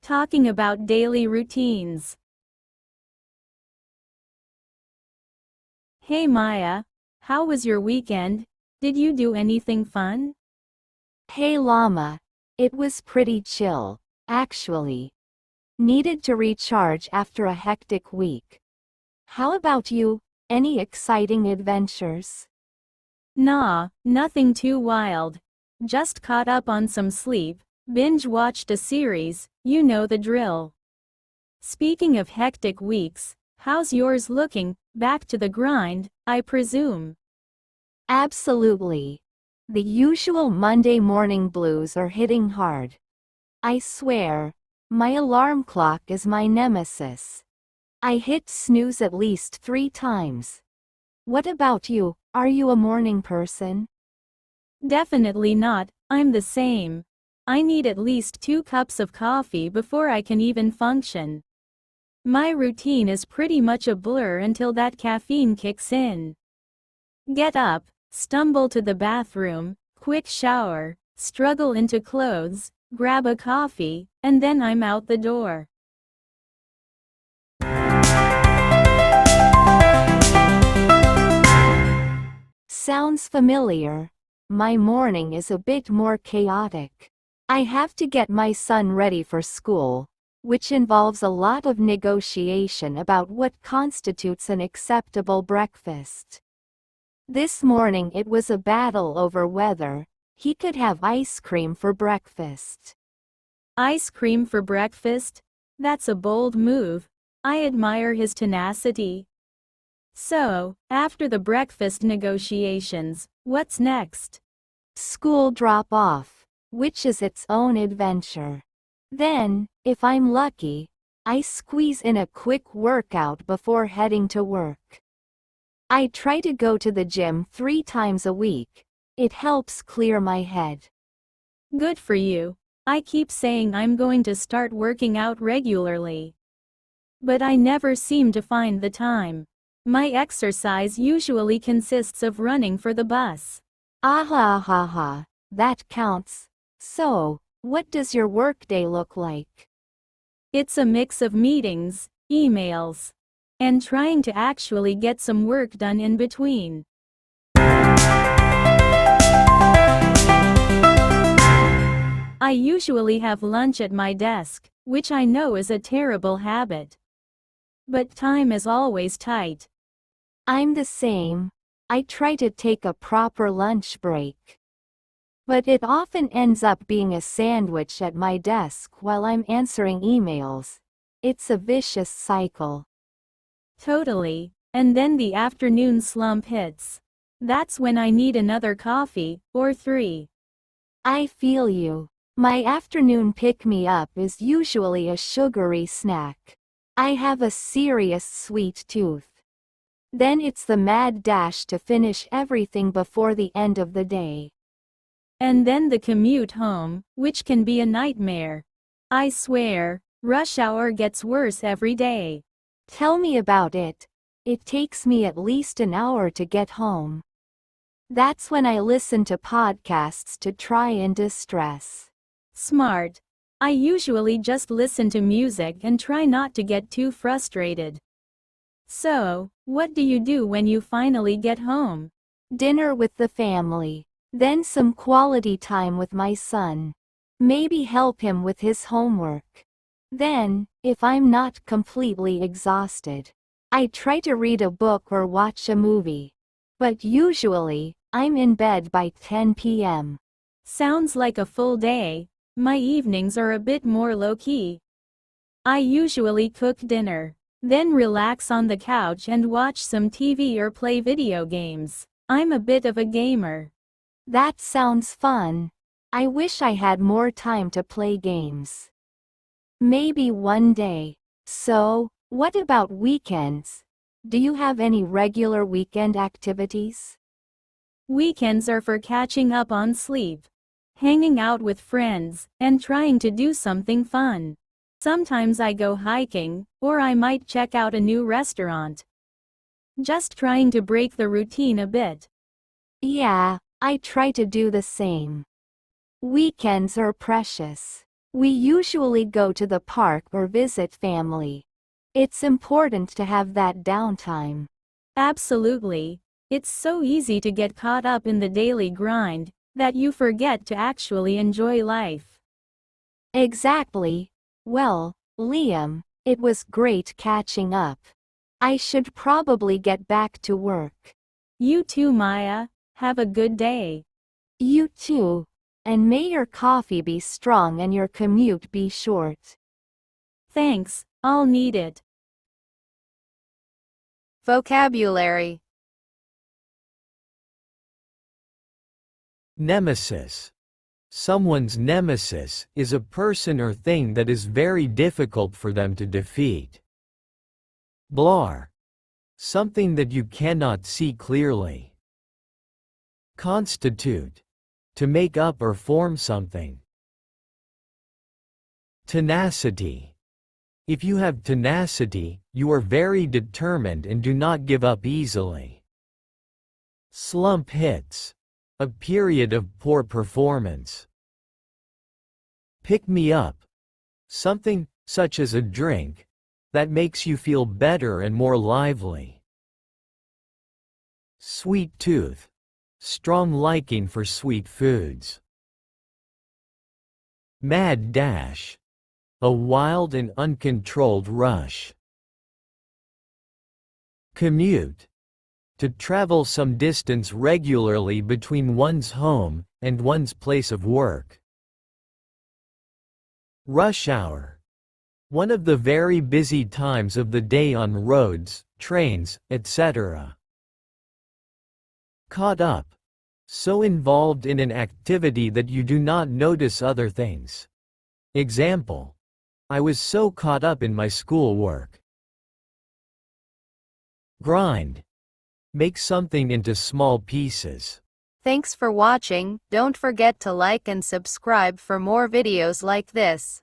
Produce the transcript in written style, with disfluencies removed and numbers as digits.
talking about daily routines. Hey Maya, how was your weekend? Did you do anything fun? Hey Llama. It was pretty chill, actually. Needed to recharge after a hectic week. How about you? Any exciting adventures? Nah, nothing too wild. Just caught up on some sleep, binge-watched a series, you know the drill. Speaking of hectic weeks, how's yours looking? Back to the grind, I presume. Absolutely. The usual Monday morning blues are hitting hard. I swear, my alarm clock is my nemesis. I hit snooze at least 3 times. What about you? Are you a morning person? Definitely not, I'm the same. I need at least 2 cups of coffee before I can even function. My routine is pretty much a blur until that caffeine kicks in. Get up, stumble to the bathroom, quick shower, struggle into clothes, grab a coffee, and then I'm out the door. Sounds familiar. My morning is a bit more chaotic. I have to get my son ready for school, which involves a lot of negotiation about what constitutes an acceptable breakfast. This morning it was a battle over whether he could have ice cream for breakfast. Ice cream for breakfast? That's a bold move. I admire his tenacity. So, after the breakfast negotiations, what's next? School drop-off, which is its own adventure. Then, if I'm lucky, I squeeze in a quick workout before heading to work. I try to go to the gym 3 times a week. It helps clear my head. Good for you. I keep saying I'm going to start working out regularly. But I never seem to find the time. My exercise usually consists of running for the bus. Aha, that counts. So, what does your workday look like? It's a mix of meetings, emails, and trying to actually get some work done in between. I usually have lunch at my desk, which I know is a terrible habit. But time is always tight. I'm the same. I try to take a proper lunch break. But it often ends up being a sandwich at my desk while I'm answering emails. It's a vicious cycle. Totally. And then the afternoon slump hits. That's when I need another coffee, or 3. I feel you. My afternoon pick-me-up is usually a sugary snack. I have a serious sweet tooth. Then it's the mad dash to finish everything before the end of the day. And then the commute home, which can be a nightmare. I swear, rush hour gets worse every day. Tell me about it. It takes me at least an hour to get home. That's when I listen to podcasts to try and distress. Smart. I usually just listen to music and try not to get too frustrated. So, what do you do when you finally get home? Dinner with the family. Then some quality time with my son. Maybe help him with his homework. Then, if I'm not completely exhausted, I try to read a book or watch a movie. But usually, I'm in bed by 10 p.m. Sounds like a full day. My evenings are a bit more low-key. I usually cook dinner, then relax on the couch and watch some TV or play video games. I'm a bit of a gamer. That sounds fun. I wish I had more time to play games. Maybe one day. So, what about weekends? Do you have any regular weekend activities? Weekends are for catching up on sleep, hanging out with friends, and trying to do something fun. Sometimes I go hiking, or I might check out a new restaurant. Just trying to break the routine a bit. Yeah, I try to do the same. Weekends are precious. We usually go to the park or visit family. It's important to have that downtime. Absolutely. It's so easy to get caught up in the daily grind that you forget to actually enjoy life. Exactly. Well, Liam, it was great catching up. I should probably get back to work. You too, Maya. Have a good day. You too. And may your coffee be strong and your commute be short. Thanks, I'll need it. Vocabulary. Nemesis. Someone's nemesis is a person or thing that is very difficult for them to defeat. Blar. Something that you cannot see clearly. Constitute. To make up or form something. Tenacity. If you have tenacity, you are very determined and do not give up easily. Slump hits. A period of poor performance. Pick me up. Something, such as a drink, that makes you feel better and more lively. Sweet tooth. Strong liking for sweet foods. Mad dash. A wild and uncontrolled rush. Commute. To travel some distance regularly between one's home and one's place of work. Rush hour. One of the very busy times of the day on roads, trains, etc. Caught up. So involved in an activity that you do not notice other things. Example. I was so caught up in my schoolwork. Grind. Make something into small pieces. Thanks for watching. Don't forget to like and subscribe for more videos like this.